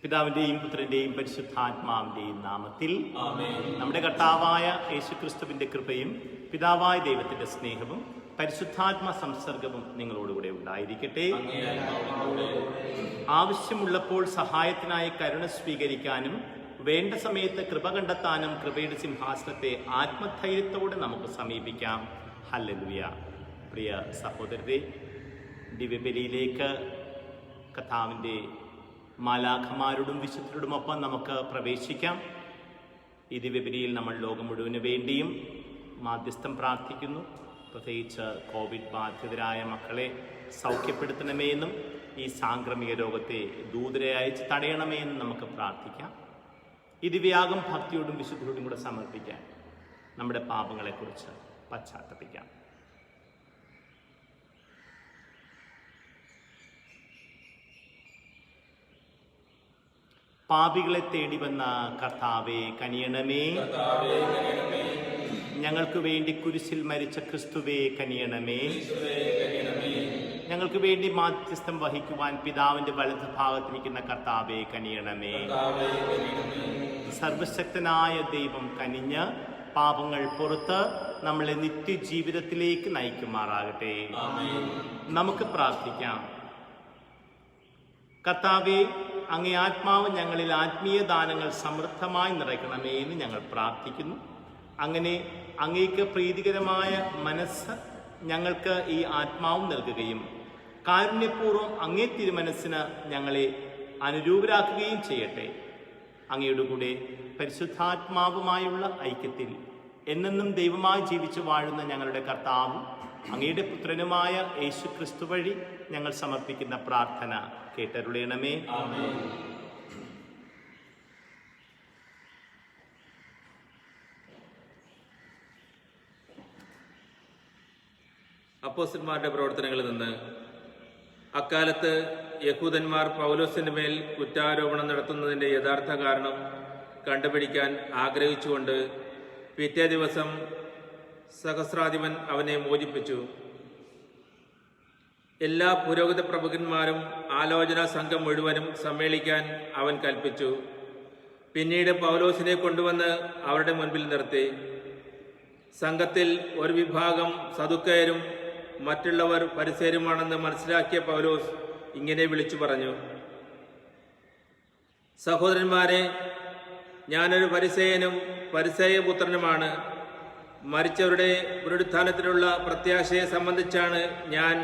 പിതാവിൻ്റെയും പുത്രൻ്റെയും പരിശുദ്ധാത്മാവിൻ്റെയും നാമത്തിൽ ആമേൻ. നമ്മുടെ കർത്താവായ യേശുക്രിസ്തുവിൻ്റെ കൃപയും പിതാവായ ദൈവത്തിൻ്റെ സ്നേഹവും പരിശുദ്ധാത്മ സംസർഗവും നിങ്ങളോടുകൂടെ ഉണ്ടായിരിക്കട്ടെ. ആവശ്യമുള്ളപ്പോൾ സഹായത്തിനായി കരുണ സ്വീകരിക്കാനും വേണ്ട സമയത്ത് കൃപ കണ്ടെത്താനും കൃപയുടെ സിംഹാസനത്തെ ആത്മധൈര്യത്തോടെ നമുക്ക് സമീപിക്കാം. ഹല്ലേലൂയ. പ്രിയ സഹോദരരെ, ദിവ്യബലിയിലേക്ക് കർത്താവിൻ്റെ മാലാഖമാരോടും വിശുദ്ധരോടുമൊപ്പം നമുക്ക് പ്രവേശിക്കാം. ഈ ദിവ്യബലിയിൽ നമ്മൾ ലോകം മുഴുവന് വേണ്ടിയും മാധ്യസ്ഥം പ്രാർത്ഥിക്കുന്നു. പ്രത്യേകിച്ച് കോവിഡ് ബാധിതരായ മക്കളെ സൗഖ്യപ്പെടുത്തണമേ എന്നും ഈ സാംക്രമിക രോഗത്തെ ദൂതരെ അയച്ച് തടയണമേ എന്നും നമുക്ക് പ്രാർത്ഥിക്കാം. ഈ ദിവ്യാഗം ഭക്തിയോടും വിശുദ്ധരോടും കൂടെ സമർപ്പിക്കാൻ നമ്മുടെ പാപങ്ങളെക്കുറിച്ച് പശ്ചാത്തപിക്കാം. പാപികളെ തേടി വന്ന കർത്താവേ കനിയണമേ. ഞങ്ങൾക്ക് വേണ്ടി കുരിശിൽ മരിച്ച ക്രിസ്തുവേ കനിയണമേ. ഞങ്ങൾക്ക് വേണ്ടി മാധ്യസ്ഥം വഹിക്കുവാൻ പിതാവിന്റെ വലത് ഭാഗത്തിരിക്കുന്ന കർത്താവേ കനിയണമേ. സർവശക്തനായ ദൈവം കനിഞ്ഞ് പാപങ്ങൾ പുറത്ത് നമ്മളെ നിത്യജീവിതത്തിലേക്ക് നയിക്കുമാറാകട്ടെ. നമുക്ക് പ്രാർത്ഥിക്കാം. കർത്താവേ, അങ്ങേ ആത്മാവ് ഞങ്ങളിൽ ആത്മീയ ദാനങ്ങൾ സമൃദ്ധമായി നിറയ്ക്കണമേ എന്ന് ഞങ്ങൾ പ്രാർത്ഥിക്കുന്നു. അങ്ങനെ അങ്ങേക്ക് പ്രീതികരമായ മനസ്സ് ഞങ്ങൾക്ക് ഈ ആത്മാവ് നൽകുകയും കാരുണ്യപൂർവ്വം അങ്ങേ തിരുമനസ്സിന് ഞങ്ങളെ അനുരൂപരാക്കുകയും ചെയ്യട്ടെ. അങ്ങയുടെ കൂടെ പരിശുദ്ധാത്മാവുമായുള്ള ഐക്യത്തിൽ എന്നെന്നും ദൈവമായി ജീവിച്ചു വാഴുന്ന ഞങ്ങളുടെ കർത്താവും അങ്ങയുടെ പുത്രനുമായ യേശു ക്രിസ്തു വഴി ഞങ്ങൾ സമർപ്പിക്കുന്ന പ്രാർത്ഥന കേട്ടരുളയണമേ. അപ്പോസ്തലന്മാരുടെ പ്രവർത്തനങ്ങളിൽ നിന്ന് അക്കാലത്ത് യഹൂദന്മാർ പൗലോസിന്റെ മേൽ കുറ്റാരോപണം നടത്തുന്നതിന്റെ യഥാർത്ഥ കാരണം കണ്ടുപിടിക്കാൻ ആഗ്രഹിച്ചുകൊണ്ട് പിറ്റേ ദിവസം സഹസ്രാധിപൻ അവനെ മോചിപ്പിച്ചു. എല്ലാ പുരോഹിത പ്രമുഖന്മാരും ആലോചനാ സംഘം മുഴുവനും സമ്മേളിക്കാൻ അവൻ കൽപ്പിച്ചു. പിന്നീട് പൗലോസിനെ കൊണ്ടുവന്ന് അവരുടെ മുൻപിൽ നിർത്തി. സംഘത്തിൽ ഒരു വിഭാഗം സദുക്കയരും മറ്റുള്ളവർ പരിസേരുമാണെന്ന് മനസ്സിലാക്കിയ പൗലോസ് ഇങ്ങനെ വിളിച്ചു പറഞ്ഞു: സഹോദരന്മാരെ, ഞാനൊരു പരിസേയനും പരിസേയപുത്രനുമാണ്. മരിച്ചവരുടെ പുനരുത്ഥാനത്തിലുള്ള പ്രത്യാശയെ സംബന്ധിച്ചാണ് ഞാൻ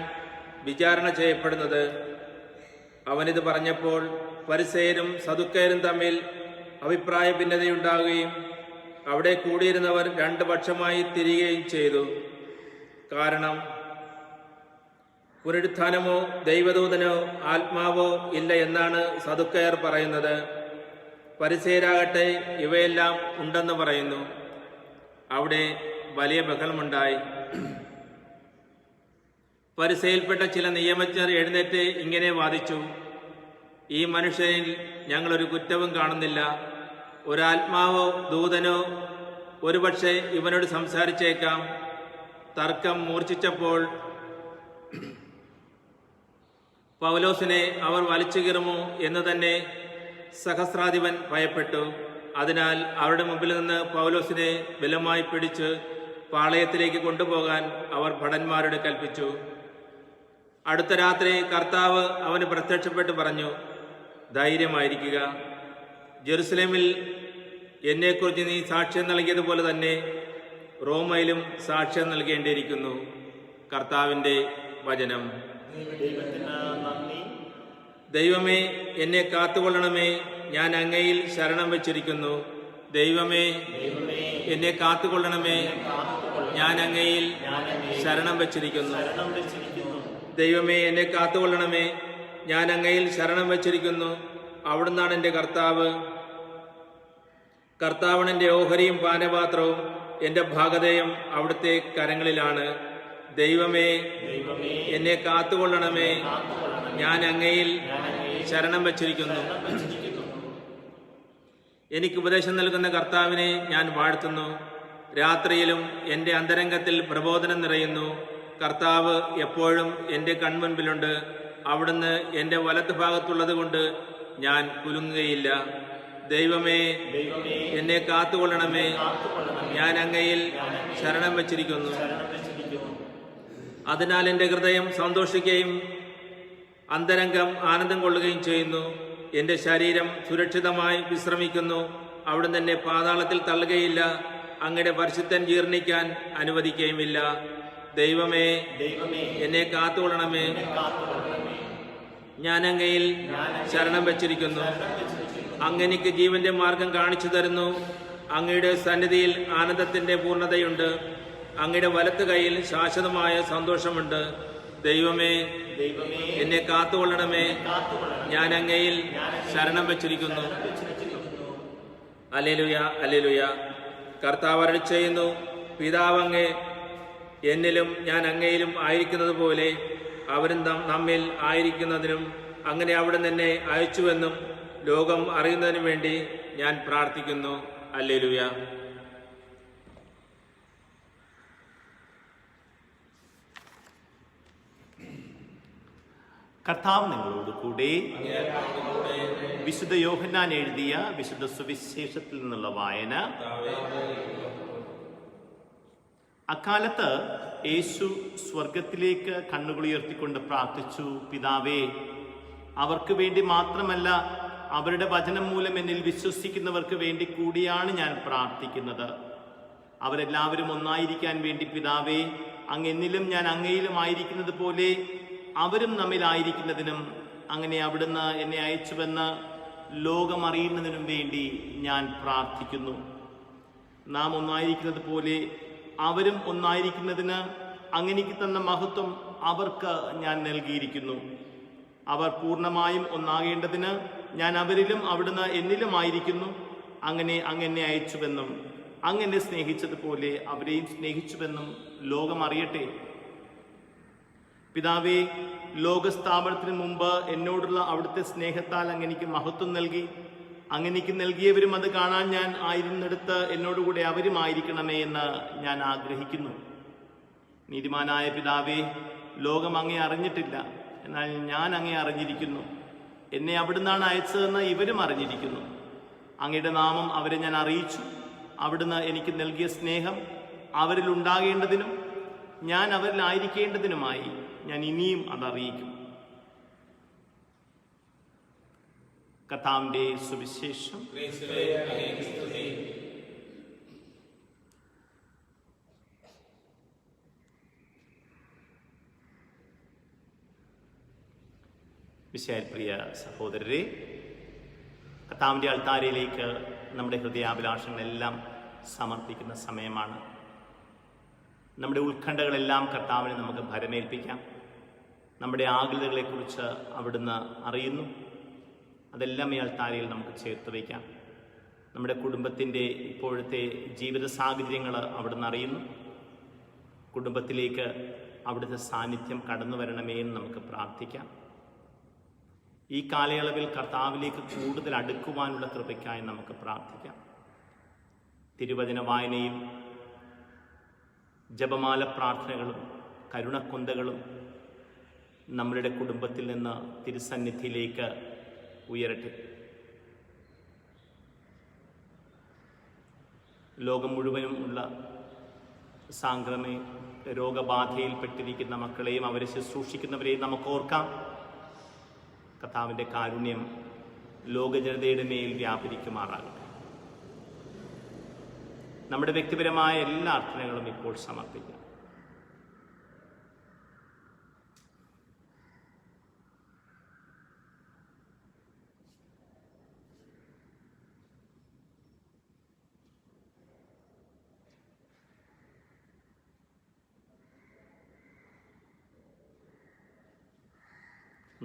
വിചാരണ ചെയ്യപ്പെടുന്നത്. അവനിത് പറഞ്ഞപ്പോൾ പരിസേയരും സദുക്കയരും തമ്മിൽ അഭിപ്രായ ഭിന്നതയുണ്ടാകുകയും അവിടെ കൂടിയിരുന്നവർ രണ്ട് പക്ഷമായി തിരിയുകയും ചെയ്തു. കാരണം പുനരുത്ഥാനമോ ദൈവദൂതനോ ആത്മാവോ ഇല്ല എന്നാണ് സദുക്കയർ പറയുന്നത്. പരിസേയരാകട്ടെ ഇവയെല്ലാം ഉണ്ടെന്ന് പറയുന്നു. അവിടെ വലിയ ബഹളമുണ്ടായി. പരിസേയിൽപ്പെട്ട ചില നിയമജ്ഞർ എഴുന്നേറ്റ് ഇങ്ങനെ വാദിച്ചു: ഈ മനുഷ്യനിൽ ഞങ്ങളൊരു കുറ്റവും കാണുന്നില്ല. ഒരാത്മാവോ ദൂതനോ ഒരുപക്ഷെ ഇവനോട് സംസാരിച്ചേക്കാം. തർക്കം മൂർച്ഛിച്ചപ്പോൾ പൗലോസിനെ അവർ വലിച്ചു കീറുമോ എന്ന് തന്നെ സഹസ്രാധിപൻ ഭയപ്പെട്ടു. അതിനാൽ അവരുടെ മുമ്പിൽ നിന്ന് പൗലോസിനെ ബലമായി പിടിച്ച് പാളയത്തിലേക്ക് കൊണ്ടുപോകാൻ അവർ ഭടന്മാരോട് കൽപ്പിച്ചു. അടുത്ത രാത്രി കർത്താവ് അവന് പ്രത്യക്ഷപ്പെട്ട് പറഞ്ഞു: ധൈര്യമായിരിക്കുക. ജെറുസലേമിൽ എന്നെക്കുറിച്ച് നീ സാക്ഷ്യം നൽകിയതുപോലെ തന്നെ റോമയിലും സാക്ഷ്യം നൽകേണ്ടിയിരിക്കുന്നു. കർത്താവിൻ്റെ വചനം. ദൈവമേ, എന്നെ കാത്തുകൊള്ളണമേ. ഞാൻ അങ്ങയിൽ ശരണം വെച്ചിരിക്കുന്നു. ദൈവമേ, എന്നെ കാത്തുകൊള്ളണമേ. ഞാൻ അങ്ങയിൽ ശരണം വെച്ചിരിക്കുന്നു. ദൈവമേ, എന്നെ കാത്തുകൊള്ളണമേ. ഞാൻ അങ്ങയിൽ ശരണം വെച്ചിരിക്കുന്നു. അവിടുന്നാണ് എൻ്റെ കർത്താവ്. കർത്താവാണ് എൻ്റെ ഓഹരിയും പാനപാത്രവും. എൻ്റെ ഭാഗധേയം അവിടുത്തെ കരങ്ങളിലാണ്. ദൈവമേ, എന്നെ കാത്തുകൊള്ളണമേ. ഞാൻ അങ്ങയിൽ ശരണം വച്ചിരിക്കുന്നു. എനിക്ക് ഉപദേശം നൽകുന്ന കർത്താവിനെ ഞാൻ വാഴ്ത്തുന്നു. രാത്രിയിലും എൻ്റെ അന്തരംഗത്തിൽ പ്രബോധനം നിറയുന്നു. കർത്താവ് എപ്പോഴും എൻ്റെ കൺമുൻപിലുണ്ട്. അവിടുന്ന് എൻ്റെ വലത്ത് ഭാഗത്തുള്ളത് കൊണ്ട് ഞാൻ കുലുങ്ങുകയില്ല. ദൈവമേ, എന്നെ കാത്തുകൊള്ളണമേ. ഞാൻ അങ്ങയിൽ ശരണം വച്ചിരിക്കുന്നു. അതിനാൽ എൻ്റെ ഹൃദയം സന്തോഷിക്കുകയും അന്തരംഗം ആനന്ദം കൊള്ളുകയും ചെയ്യുന്നു. എൻ്റെ ശരീരം സുരക്ഷിതമായി വിശ്രമിക്കുന്നു. അവിടുന്ന് എന്നെ പാതാളത്തിൽ തള്ളുകയില്ല. അങ്ങയുടെ പരിശുദ്ധൻ ജീർണിക്കാൻ അനുവദിക്കുകയുമില്ല. ദൈവമേ, എന്നെ കാത്തുകൊള്ളണമേ. ഞാൻ അങ്ങയിൽ ശരണം വച്ചിരിക്കുന്നു. അങ്ങെനിക്ക് ജീവന്റെ മാർഗം കാണിച്ചു തരുന്നു. അങ്ങയുടെ സന്നിധിയിൽ ആനന്ദത്തിന്റെ പൂർണ്ണതയുണ്ട്. അങ്ങയുടെ വലത്ത് കൈയിൽ ശാശ്വതമായ സന്തോഷമുണ്ട്. ദൈവമേ, എന്നെ കാത്തുകൊള്ളണമേ. ഞാൻ അങ്ങയിൽ ശരണം വച്ചിരിക്കുന്നു. Hallelujah, hallelujah. കർത്താവ് അരുളി ചെയ്യുന്നു, പിതാവ് അങ്ങേ എന്നിലും ഞാൻ അങ്ങയിലും ആയിരിക്കുന്നത് പോലെ അവരും നമ്മിൽ ആയിരിക്കുന്നതിനും അങ്ങനെ അവിടുന്ന് എന്നെ അയച്ചുവെന്നും ലോകം അറിയുന്നതിനു വേണ്ടി ഞാൻ പ്രാർത്ഥിക്കുന്നു. ഹല്ലേലൂയ. കർത്താവ് നിങ്ങളോട് കൂടെ. വിശുദ്ധ യോഹന്നാൻ എഴുതിയ വിശുദ്ധ സുവിശേഷത്തിൽ നിന്നുള്ള വായന. അക്കാലത്ത് യേശു സ്വർഗത്തിലേക്ക് കണ്ണുകളുയർത്തിക്കൊണ്ട് പ്രാർത്ഥിച്ചു, പിതാവേ, അവർക്ക് വേണ്ടി മാത്രമല്ല, അവരുടെ വചനം മൂലം എന്നിൽ വിശ്വസിക്കുന്നവർക്ക് വേണ്ടി കൂടിയാണ് ഞാൻ പ്രാർത്ഥിക്കുന്നത്. അവരെല്ലാവരും ഒന്നായിരിക്കാൻ വേണ്ടി പിതാവേ, അങ്ങ് എന്നിലും ഞാൻ അങ്ങയിലും ആയിരിക്കുന്നത് പോലെ അവരും നമ്മിലായിരിക്കുന്നതിനും അങ്ങനെ അവിടുന്ന് എന്നെ അയച്ചുവെന്ന് ലോകം അറിയുന്നതിനും വേണ്ടി ഞാൻ പ്രാർത്ഥിക്കുന്നു. നാം ഒന്നായിരിക്കുന്നത് പോലെ അവരും ഒന്നായിരിക്കുന്നതിന് അങ്ങനെക്ക് തന്ന മഹത്വം അവർക്ക് ഞാൻ നൽകിയിരിക്കുന്നു. അവർ പൂർണ്ണമായും ഒന്നാകേണ്ടതിന് ഞാൻ അവരിലും അവിടുന്ന് എന്നിലുമായിരിക്കുന്നു. അങ്ങനെ അങ്ങെന്നെ അയച്ചുവെന്നും അങ്ങെന്നെ സ്നേഹിച്ചതുപോലെ അവരെയും സ്നേഹിച്ചുവെന്നും ലോകം അറിയട്ടെ. പിതാവേ, ലോകസ്ഥാപനത്തിന് മുമ്പ് എന്നോടുള്ള അവിടുത്തെ സ്നേഹത്താൽ അങ്ങെനിക്ക് മഹത്വം നൽകി. അങ്ങെനിക്ക് നൽകിയവരും അത് കാണാൻ ഞാൻ ആയിരുന്നിടത്ത് എന്നോടുകൂടെ അവരും ആയിരിക്കണമേ എന്ന് ഞാൻ ആഗ്രഹിക്കുന്നു. നീതിമാനായ പിതാവേ, ലോകം അങ്ങേ അറിഞ്ഞിട്ടില്ല, എന്നാൽ ഞാൻ അങ്ങേ അറിഞ്ഞിരിക്കുന്നു. എന്നെ അവിടുന്നാണ് അയച്ചതെന്ന് ഇവരും അറിഞ്ഞിരിക്കുന്നു. അങ്ങയുടെ നാമം അവരെ ഞാൻ അറിയിച്ചു. അവിടുന്ന് എനിക്ക് നൽകിയ സ്നേഹം അവരിൽ ഉണ്ടാകേണ്ടതിനും ഞാൻ അവരിലായിരിക്കേണ്ടതിനുമായി ഞാൻ ഇനിയും അതറിയിക്കും. കർത്താവിന്റെ സുവിശേഷം. വിശേഷ പ്രിയ സഹോദരരെ, കർത്താവിന്റെ അൾത്താരയിലേക്ക് നമ്മുടെ ഹൃദയാഭിലാഷങ്ങളെല്ലാം സമർപ്പിക്കുന്ന സമയമാണ്. നമ്മുടെ ഉത്കണ്ഠകളെല്ലാം കർത്താവിനെ നമുക്ക് ഭരമേൽപ്പിക്കാം. നമ്മുടെ ആകുലതകളെക്കുറിച്ച് അവിടുന്ന് അറിയുന്നു. അതെല്ലാം ഈ അൾത്താരയിൽ നമുക്ക് ചേർത്ത് വയ്ക്കാം. നമ്മുടെ കുടുംബത്തിൻ്റെ ഇപ്പോഴത്തെ ജീവിത സാഹചര്യങ്ങൾ അവിടുന്ന് അറിയുന്നു. കുടുംബത്തിലേക്ക് അവിടുത്തെ സാന്നിധ്യം കടന്നു വരണമേ എന്ന് നമുക്ക് പ്രാർത്ഥിക്കാം. ഈ കാലയളവിൽ കർത്താവിലേക്ക് കൂടുതൽ അടുക്കുവാനുള്ള കൃപയ്ക്കായി നമുക്ക് പ്രാർത്ഥിക്കാം. തിരുവചന വായനയും ജപമാല പ്രാർത്ഥനകളും കരുണക്കൊന്തകളും നമ്മളുടെ കുടുംബത്തിൽ നിന്ന് തിരുസന്നിധിയിലേക്ക് ഉയരട്ടെ. ലോകം മുഴുവനും ഉള്ള സാംക്രമിക രോഗബാധയിൽപ്പെട്ടിരിക്കുന്ന മക്കളെയും അവരെ ശുശ്രൂഷിക്കുന്നവരെയും നമുക്ക് ഓർക്കാം. കർത്താവിൻ്റെ കാരുണ്യം ലോകജനതയുടെ മേൽ വ്യാപരിക്കുമാറാകട്ടെ. നമ്മുടെ വ്യക്തിപരമായ എല്ലാ അർത്ഥനകളും ഇപ്പോൾ സമർപ്പിക്കാം.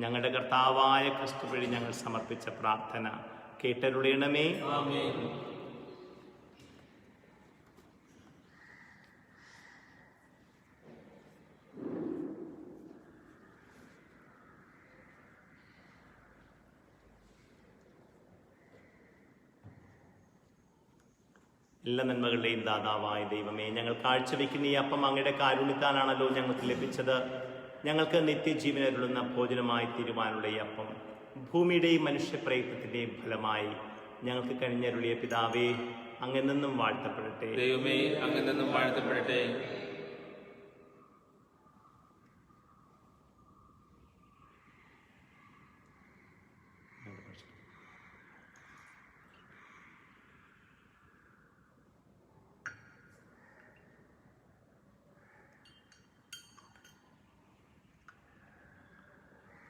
ഞങ്ങളുടെ കർത്താവായ ക്രിസ്തു വഴി ഞങ്ങൾ സമർപ്പിച്ച പ്രാർത്ഥന കേട്ടരുളയണമേ. ആമേൻ. എല്ലാ നന്മകളുടെയും ദാതാവായ ദൈവമേ, ഞങ്ങൾ കാഴ്ചവെക്കുന്ന ഈ അപ്പം അങ്ങയുടെ കാരുണ്യത്താലാണല്ലോ ഞങ്ങൾക്ക് ലഭിച്ചത്. ഞങ്ങൾക്ക് നിത്യജീവനരുളുന്ന ഭോജനമായി തീരുവാനുള്ള ഈ അപ്പം ഭൂമിയുടെയും മനുഷ്യപ്രയത്നത്തിൻ്റെയും ഫലമായി ഞങ്ങൾക്ക് കഴിഞ്ഞരുളിയ പിതാവേ, അങ്ങെന്നും വാഴ്ത്തപ്പെടട്ടെ. ദൈവമേ, അങ്ങെന്നും വാഴ്ത്തപ്പെടട്ടെ.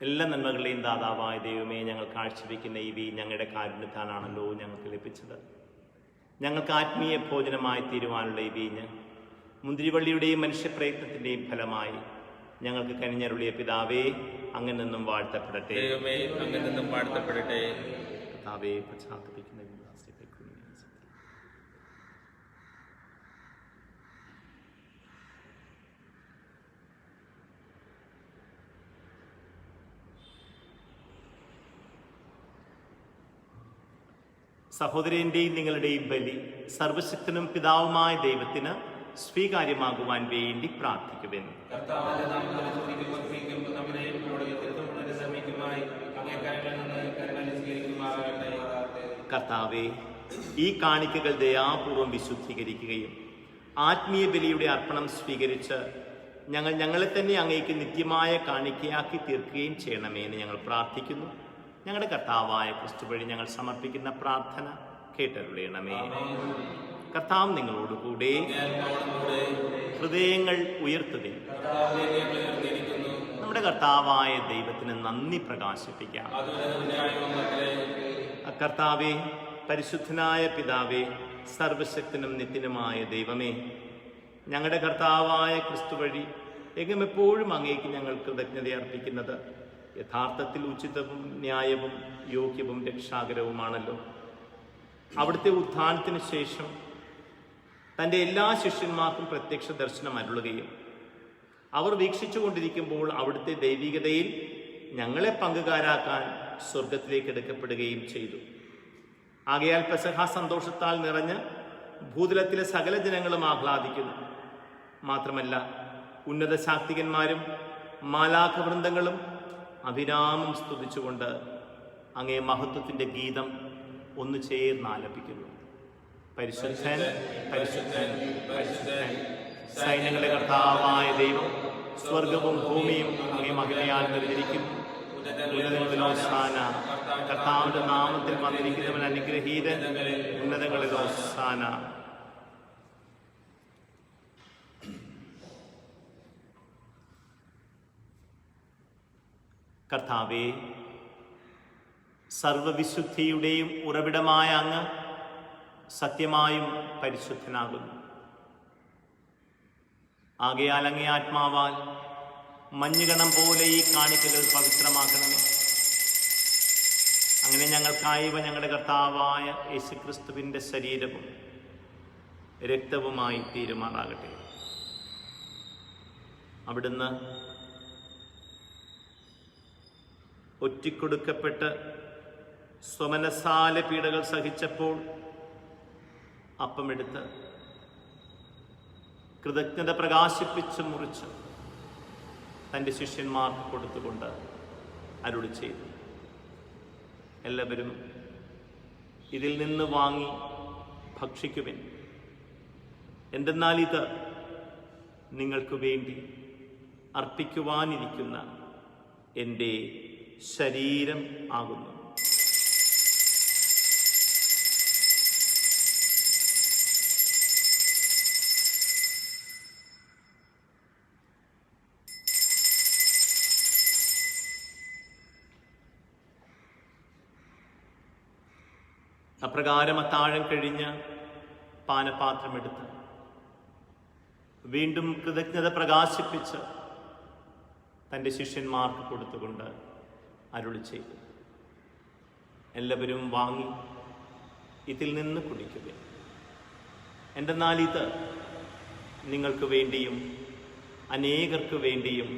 എല്ലാ നന്മകളുടെയും ദാതാവായ ദൈവമേ, ഞങ്ങൾ കാഴ്ചവെക്കുന്ന ഈ വീഞ്ഞ് ഞങ്ങളുടെ കാരുണ്യത്താലാണല്ലോ ഞങ്ങൾക്ക് ലഭിച്ചത്. ഞങ്ങൾക്ക് ആത്മീയ ഭോജനമായി തീരുവാനുള്ള ഈ വീഞ്ഞ് മുന്തിരിവള്ളിയുടെയും മനുഷ്യപ്രയത്നത്തിൻ്റെയും ഫലമായി ഞങ്ങൾക്ക് കനിഞ്ഞരുളിയ പിതാവേ, അങ്ങെന്നും വാഴ്ത്തപ്പെടട്ടെ. ദൈവമേ, അങ്ങെന്നും വാഴ്ത്തപ്പെടട്ടെ. പിതാവേ, പശ്ചാത്തപിക്കുന്ന സഹോദരന്റെയും നിങ്ങളുടെയും ബലി സർവശക്തനും പിതാവുമായ ദൈവത്തിന് സ്വീകാര്യമാകുവാൻ വേണ്ടി പ്രാർത്ഥിക്കുവിൻ. കർത്താവേ, ഈ കാണിക്കകൾ ദയാപൂർവം വിശുദ്ധീകരിക്കുകയും ആത്മീയ ബലിയുടെ അർപ്പണം സ്വീകരിച്ച് ഞങ്ങളെ തന്നെ അങ്ങേക്ക് നിത്യമായ കാണിക്കയാക്കി തീർക്കുകയും ചെയ്യണമേ എന്ന് ഞങ്ങൾ പ്രാർത്ഥിക്കുന്നു. ഞങ്ങളുടെ കർത്താവായ ക്രിസ്തു വഴി ഞങ്ങൾ സമർപ്പിക്കുന്ന പ്രാർത്ഥന കേട്ടരുളയണമേ. കർത്താവ് നിങ്ങളോടുകൂടെ. ഹൃദയങ്ങൾ ഉയർത്തുകയും നമ്മുടെ കർത്താവായ ദൈവത്തിന് നന്ദി പ്രകാശിപ്പിക്കാം. കർത്താവേ, പരിശുദ്ധനായ പിതാവേ, സർവശക്തനും നിത്യനുമായ ദൈവമേ, ഞങ്ങളുടെ കർത്താവായ ക്രിസ്തു വഴി എപ്പോഴും അങ്ങേക്ക് ഞങ്ങൾ കൃതജ്ഞത അർപ്പിക്കുന്നത് യഥാർത്ഥത്തിൽ ഉചിതവും ന്യായവും യോഗ്യവും രക്ഷാകരവുമാണല്ലോ. അവിടുത്തെ ഉത്ഥാനത്തിന് ശേഷം തൻ്റെ എല്ലാ ശിഷ്യന്മാർക്കും പ്രത്യക്ഷ ദർശനം അരുളുകയും അവർ വീക്ഷിച്ചുകൊണ്ടിരിക്കുമ്പോൾ അവിടുത്തെ ദൈവികതയിൽ ഞങ്ങളെ പങ്കുകാരാക്കാൻ സ്വർഗത്തിലേക്ക് എടുക്കപ്പെടുകയും ചെയ്തു. ആകയാൽ പെസഹ സന്തോഷത്താൽ നിറഞ്ഞ് ഭൂതലത്തിലെ സകല ജനങ്ങളും ആഹ്ലാദിക്കുന്നു. മാത്രമല്ല, ഉന്നത ശാക്തികന്മാരും മാലാഖവൃന്ദങ്ങളും അഭിരാമം സ്തുതിച്ചുകൊണ്ട് അങ്ങേ മഹത്വത്തിൻ്റെ ഗീതം ഒന്ന് ചേർന്ന് ആലപിക്കുന്നു. പരിശുദ്ധൻ, പരിശുദ്ധൻ, പരിശുദ്ധൻ, സൈന്യങ്ങളുടെ കർത്താവായ ദൈവം, സ്വർഗവും ഭൂമിയും അങ്ങേ മഹിമയാൽ നിറഞ്ഞിരിക്കുന്നു. ഉന്നതങ്ങളിൽ ഹോസാന. കർത്താവിന്റെ നാമത്തിൽ വന്നിരിക്കുന്നവൻ അനുഗ്രഹീതൻ. ഉന്നതങ്ങളിൽ ഹോസാന. കർത്താവേ, സർവവിശുദ്ധിയുടെയും ഉറവിടമായ അങ്ങ് സത്യമായും പരിശുദ്ധനാകുന്നു. ആകയാൽ അങ്ങേ ആത്മാവാൽ മഞ്ഞുകണം പോലെ ഈ കാണിക്കകൾ പവിത്രമാക്കണമേ. അങ്ങനെ ഞങ്ങൾക്കായവ ഞങ്ങളുടെ കർത്താവായ യേശുക്രിസ്തുവിൻ്റെ ശരീരവും രക്തവുമായി തീരുമാറാകട്ടെ. അവിടുന്ന് ഒറ്റിക്കൊടുക്കപ്പെട്ട് സ്വമനസാല പീഡകൾ സഹിച്ചപ്പോൾ അപ്പമെടുത്ത് കൃതജ്ഞത പ്രകാശിപ്പിച്ച് മുറിച്ച് തൻ്റെ ശിഷ്യന്മാർക്ക് കൊടുത്തുകൊണ്ട് അരുളി ചെയ്തു, എല്ലാവരും ഇതിൽ നിന്ന് വാങ്ങി ഭക്ഷിക്കുവിൻ. എന്തെന്നാൽ ഇത് നിങ്ങൾക്ക് വേണ്ടി അർപ്പിക്കുവാനിരിക്കുന്ന എൻ്റെ ശരീരം ആകുന്നു. അപ്രകാരം അത്താഴം കഴിഞ്ഞ് പാനപാത്രമെടുത്ത് വീണ്ടും കൃതജ്ഞത പ്രകാശിപ്പിച്ച് തൻ്റെ ശിഷ്യന്മാർക്ക് കൊടുത്തുകൊണ്ട് അരുളി ചെയ്തു, എല്ലാവരും വാങ്ങി ഇതിൽ നിന്ന് കുടിക്കുക. എന്തെന്നാൽ ഇത് നിങ്ങൾക്ക് വേണ്ടിയും അനേകർക്ക് വേണ്ടിയും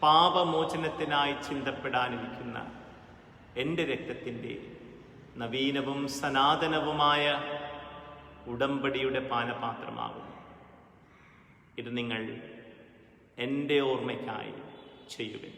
പാപമോചനത്തിനായി ചിന്തപ്പെടാനിരിക്കുന്ന എൻ്റെ രക്തത്തിൻ്റെ നവീനവും സനാതനവുമായ ഉടമ്പടിയുടെ പാനപാത്രമാകുന്നു. ഇത് നിങ്ങൾ എൻ്റെ ഓർമ്മയ്ക്കായി ചെയ്യുവിൻ.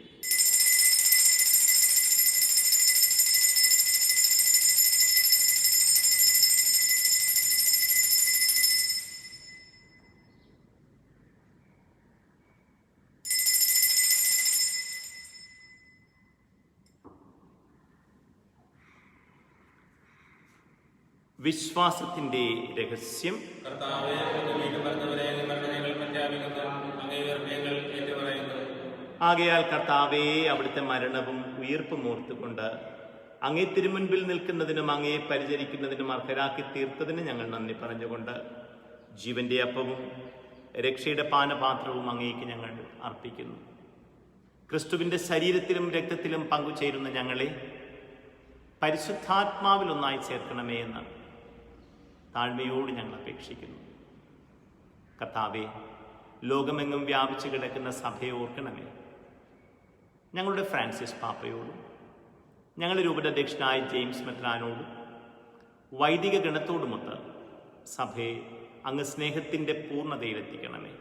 വിശ്വാസത്തിന്റെ രഹസ്യം. കർത്താവേ, അങ്ങ് വീണ്ടും പറഞ്ഞവരെ ഞങ്ങൾ പ്രഖ്യാപിക്കുന്നു, അങ്ങേ ഉയർപ്പുകൾ ഏറ്റുപറയുന്നു. ആകയാൽ കർത്താവേ, അവിടുത്തെ മരണവും ഉയിർപ്പും ഓർത്തുകൊണ്ട് അങ്ങേ തിരുമുൻപിൽ നിൽക്കുന്നതിനും അങ്ങയെ പരിചരിക്കുന്നതിനും അർഹരാക്കി തീർത്തതിന് ഞങ്ങൾ നന്ദി പറഞ്ഞുകൊണ്ട് ജീവന്റെ അപ്പവും രക്ഷയുടെ പാനപാത്രവും അങ്ങേക്ക് ഞങ്ങൾ അർപ്പിക്കുന്നു. ക്രിസ്തുവിന്റെ ശരീരത്തിലും രക്തത്തിലും പങ്കുചേരുന്ന ഞങ്ങളെ പരിശുദ്ധാത്മാവിൽ ഒന്നായി ചേർക്കണമേ എന്ന് താഴ്മയോട് ഞങ്ങൾ അപേക്ഷിക്കുന്നു. കർത്താവേ, ലോകമെങ്ങും വ്യാപിച്ചു കിടക്കുന്ന സഭയെ ഓർക്കണമേ. ഞങ്ങളുടെ ഫ്രാൻസിസ് പാപ്പയോടും ഞങ്ങളുടെ രൂപതാധ്യക്ഷനായ ജെയിംസ് മെത്രാനോടും വൈദിക ഗണത്തോടുമൊത്ത് സഭയെ അങ്ങ് സ്നേഹത്തിൻ്റെ പൂർണ്ണതയിലെത്തിക്കണമേ.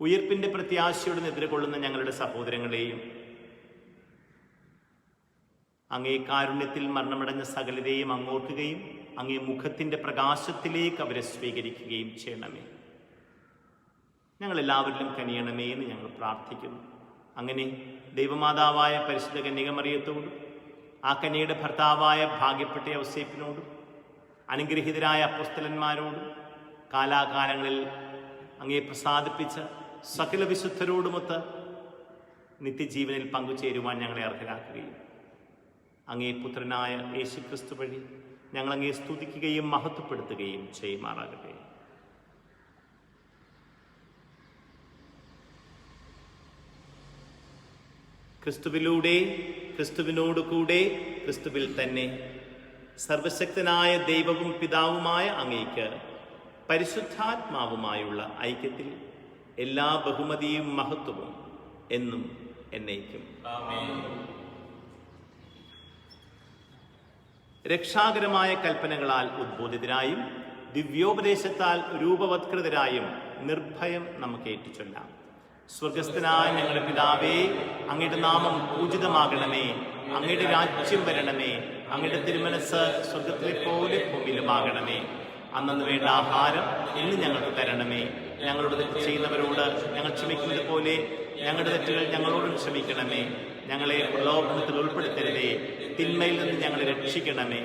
ഉയർപ്പിൻ്റെ പ്രത്യാശയോട് എതിർകൊള്ളുന്ന ഞങ്ങളുടെ സഹോദരങ്ങളെയും അങ്ങേ കാരുണ്യത്തിൽ മരണമടഞ്ഞ സകലരെയും അങ്ങോർക്കുകയും അങ്ങേ മുഖത്തിൻ്റെ പ്രകാശത്തിലേക്ക് അവരെ സ്വീകരിക്കുകയും ചെയ്യണമേ. ഞങ്ങളെല്ലാവരിലും കനിയണമേ എന്ന് ഞങ്ങൾ പ്രാർത്ഥിക്കുന്നു. അങ്ങനെ ദൈവമാതാവായ പരിശുദ്ധ കന്യകമറിയത്തോടും ആ കന്യയുടെ ഭർത്താവായ ഭാഗ്യപ്പെട്ട ഔസേപ്പിനോടും അനുഗ്രഹീതരായ അപ്പോസ്തലന്മാരോടും കാലാകാലങ്ങളിൽ അങ്ങേ പ്രസാദിപ്പിച്ച സകല വിശുദ്ധരോടുമൊത്ത് നിത്യജീവനിൽ പങ്കുചേരുവാൻ ഞങ്ങളെ അർഹരാക്കുകയും അങ്ങേ പുത്രനായ യേശുക്രിസ്തു വഴി ഞങ്ങൾ അങ്ങേ സ്തുതിക്കുകയും മഹത്വപ്പെടുത്തുകയും ചെയ്യുമാറാകട്ടെ. ക്രിസ്തുവിലൂടെ, ക്രിസ്തുവിനോട് കൂടെ, ക്രിസ്തുവിൽ തന്നെ സർവശക്തനായ ദൈവവും പിതാവുമായ അങ്ങേക്ക് പരിശുദ്ധാത്മാവുമായുള്ള ഐക്യത്തിൽ എല്ലാ ബഹുമതിയും മഹത്വവും എന്നും എന്നേക്കും. രക്ഷാകരമായ കൽപ്പനകളാൽ ഉദ്ബോധിതരായും ദിവ്യോപദേശത്താൽ രൂപവത്കൃതരായും നിർഭയം നമുക്ക് ഏറ്റുചൊല്ലാം. സ്വർഗസ്ഥനായ ഞങ്ങളുടെ പിതാവേ, അങ്ങയുടെ നാമം പൂജിതമാകണമേ. അങ്ങയുടെ രാജ്യം വരണമേ. അങ്ങയുടെ തിരുമനസ് സ്വർഗത്തിലെ പോലെ ഭൂമിയിലുമാകണമേ. അന്നു വേണ്ട ആഹാരം ഇന്ന് ഞങ്ങൾക്ക് തരണമേ. ഞങ്ങളോട് തെറ്റ് ചെയ്യുന്നവരോട് ഞങ്ങൾ ക്ഷമിക്കുന്നത് പോലെ ഞങ്ങളുടെ തെറ്റുകൾ ഞങ്ങളോടും ക്ഷമിക്കണമേ. ഞങ്ങളെ പ്രലോഭനത്തിൽ ഉൾപ്പെടുത്തരുതേ, തിന്മയിൽ നിന്ന് ഞങ്ങളെ രക്ഷിക്കണമേ.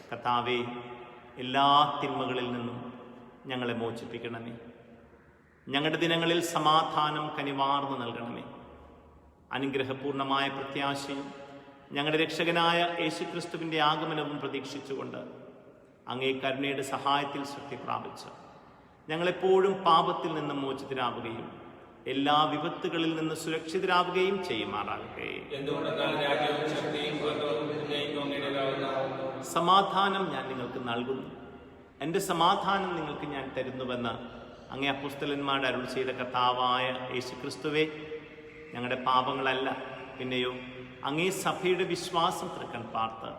കർത്താവേ, എല്ലാ തിന്മകളിൽ നിന്നും ഞങ്ങളെ മോചിപ്പിക്കണമേ. ഞങ്ങളുടെ ദിനങ്ങളിൽ സമാധാനം കനിവാർന്നു നൽകണമേ. അനുഗ്രഹപൂർണമായ പ്രത്യാശയും ഞങ്ങളുടെ രക്ഷകനായ യേശുക്രിസ്തുവിൻ്റെ ആഗമനവും പ്രതീക്ഷിച്ചുകൊണ്ട് അങ്ങേ കരുണയുടെ സഹായത്തിൽ ശക്തി പ്രാപിച്ച് ഞങ്ങളെപ്പോഴും പാപത്തിൽ നിന്ന് മോചിതരാവുകയും എല്ലാ വിപത്തുകളിൽ നിന്ന് സുരക്ഷിതരാവുകയും ചെയ്യുമാറാകട്ടെ. സമാധാനം ഞാൻ നിങ്ങൾക്ക് നൽകുന്നു, എൻ്റെ സമാധാനം നിങ്ങൾക്ക് ഞാൻ തരുന്നുവെന്ന് അങ്ങേ അപ്പോസ്തലന്മാരുടെ അരുൾ ചെയ്ത കർത്താവായ യേശുക്രിസ്തുവേ, ഞങ്ങളുടെ പാപങ്ങളല്ല പിന്നെയോ അങ്ങേ സഭയുടെ വിശ്വാസം തൃക്കൺ പാർത്ത്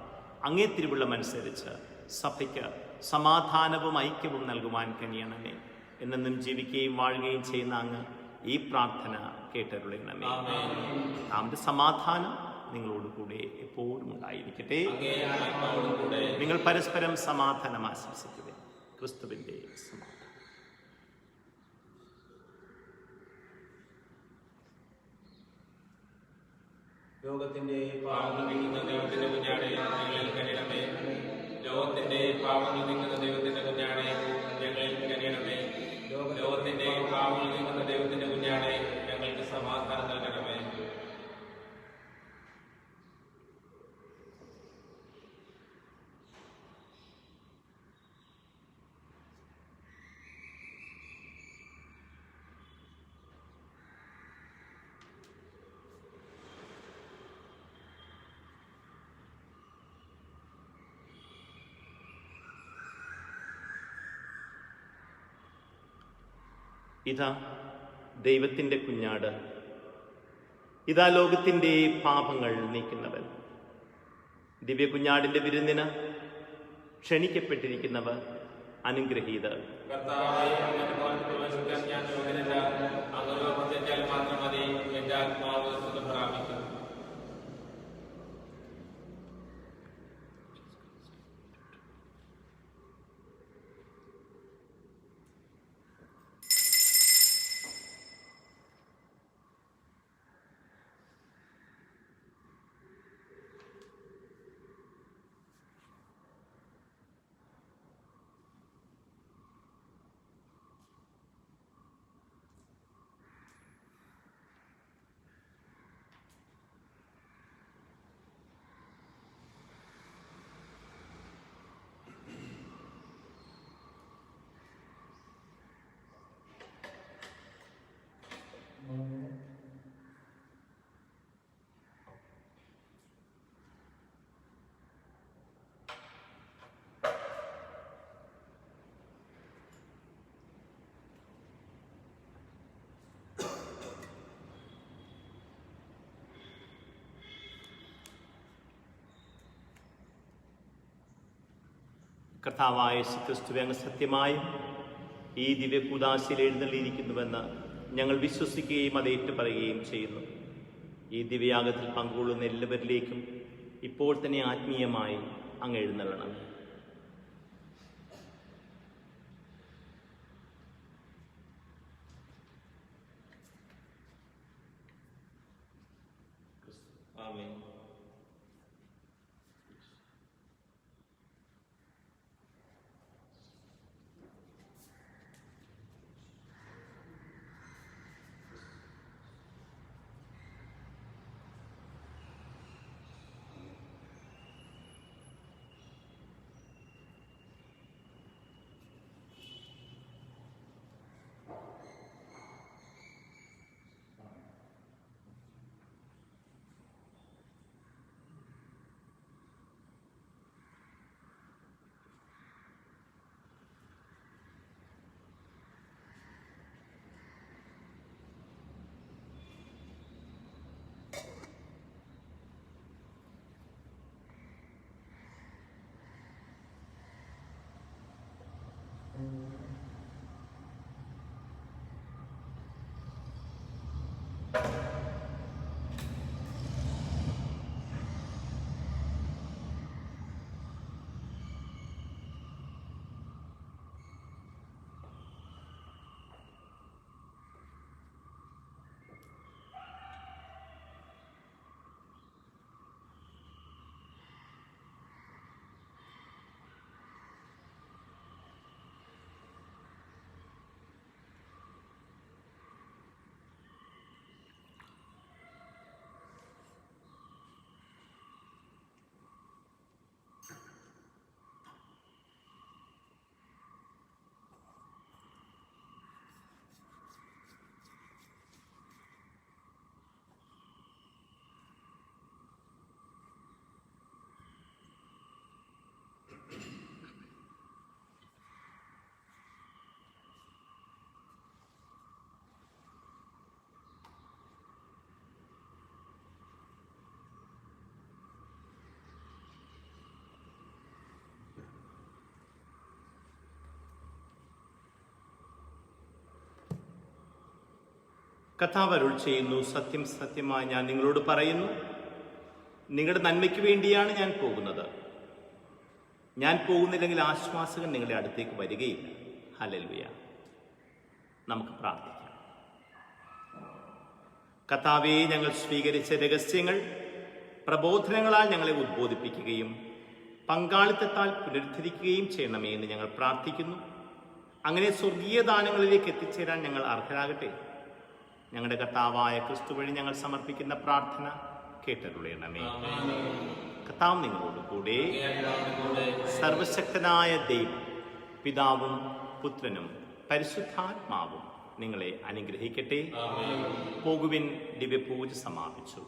അങ്ങേ തിരുവുള്ളമനുസരിച്ച് സഭയ്ക്ക് സമാധാനവും ഐക്യവും നൽകുവാൻ കനിയണമേ. എന്നെന്നും ജീവിക്കുകയും വാഴുകയും ചെയ്യുന്ന അങ്ങ് ഈ പ്രാർത്ഥന കേട്ടരുളണമേ. നാമത്തെ സമാധാനം നിങ്ങളോടുകൂടെ എപ്പോഴും ഉണ്ടായിരിക്കട്ടെ. നിങ്ങൾ പരസ്പരം സമാധാനം ആശംസിക്കുക. ക്രിസ്തുവിൻ്റെ സമാധാനം. ലോകത്തിന്റെ പാപങ്ങൾ നീങ്ങുന്ന ദൈവത്തിന്റെ കുഞ്ഞാടെ ഞങ്ങളിൽ കനിയണമേ. ലോകത്തിന്റെ പാപങ്ങൾ നീങ്ങുന്ന ദൈവത്തിന്റെ കുഞ്ഞാടെ ഞങ്ങളിൽ കനിയണമേ. ലോകത്തിന്റെ പാപങ്ങൾ നീങ്ങുന്ന ദൈവത്തിന്റെ കുഞ്ഞാടെ ഞങ്ങൾക്ക് സമാധാനം നൽകണമേ. ഇതാ ദൈവത്തിൻ്റെ കുഞ്ഞാട്, ഇതാ ലോകത്തിൻ്റെ പാപങ്ങൾ നീക്കുന്നവൻ. ദിവ്യ കുഞ്ഞാടിൻ്റെ വിരുന്നിന് ക്ഷണിക്കപ്പെട്ടിരിക്കുന്നവർ അനുഗ്രഹീതർ. കർത്താവായ യേശുക്രിസ്തുവേ, അങ്ങ് സത്യമായും ഈ ദിവ്യകൂദാശയിൽ എഴുന്നള്ളിയിരിക്കുന്നുവെന്ന് ഞങ്ങൾ വിശ്വസിക്കുകയും അത് ഏറ്റുപറയുകയും ചെയ്യുന്നു. ഈ ദിവ്യയാഗത്തിൽ പങ്കുകൊള്ളുന്ന എല്ലാവരിലേക്കും ഇപ്പോൾ തന്നെ ആത്മീയമായി അങ്ങ് എഴുന്നള്ളണം. ആമേൻ. കർത്താവ് അരുൾ ചെയ്യുന്നു, സത്യം സത്യമായി ഞാൻ നിങ്ങളോട് പറയുന്നു, നിങ്ങളുടെ നന്മയ്ക്ക് വേണ്ടിയാണ് ഞാൻ പോകുന്നത്. ഞാൻ പോകുന്നില്ലെങ്കിൽ ആശ്വാസകൻ നിങ്ങളുടെ അടുത്തേക്ക് വരികയില്ല. ഹല്ലേലൂയ. നമുക്ക് പ്രാർത്ഥിക്കാം. കർത്താവേ, ഞങ്ങൾ സ്വീകരിച്ച രഹസ്യങ്ങൾ പ്രബോധനങ്ങളാൽ ഞങ്ങളെ ഉദ്ബോധിപ്പിക്കുകയും പങ്കാളിത്തത്താൽ പുനരുദ്ധരിക്കുകയും ചെയ്യണമേ എന്ന് ഞങ്ങൾ പ്രാർത്ഥിക്കുന്നു. അങ്ങനെ സ്വർഗീയ ദാനങ്ങളിലേക്ക് എത്തിച്ചേരാൻ ഞങ്ങൾ അർഹരാകട്ടെ. ഞങ്ങളുടെ കർത്താവായ ക്രിസ്തു വഴി ഞങ്ങൾ സമർപ്പിക്കുന്ന പ്രാർത്ഥന കേട്ടരുളയണമേ. കർത്താവ് നിങ്ങളോട് കൂടെ. സർവശക്തനായ ദൈവം പിതാവും പുത്രനും പരിശുദ്ധാത്മാവും നിങ്ങളെ അനുഗ്രഹിക്കട്ടെ. പോകുവിൻ, ദിവ്യപൂജ സമാപിച്ചു.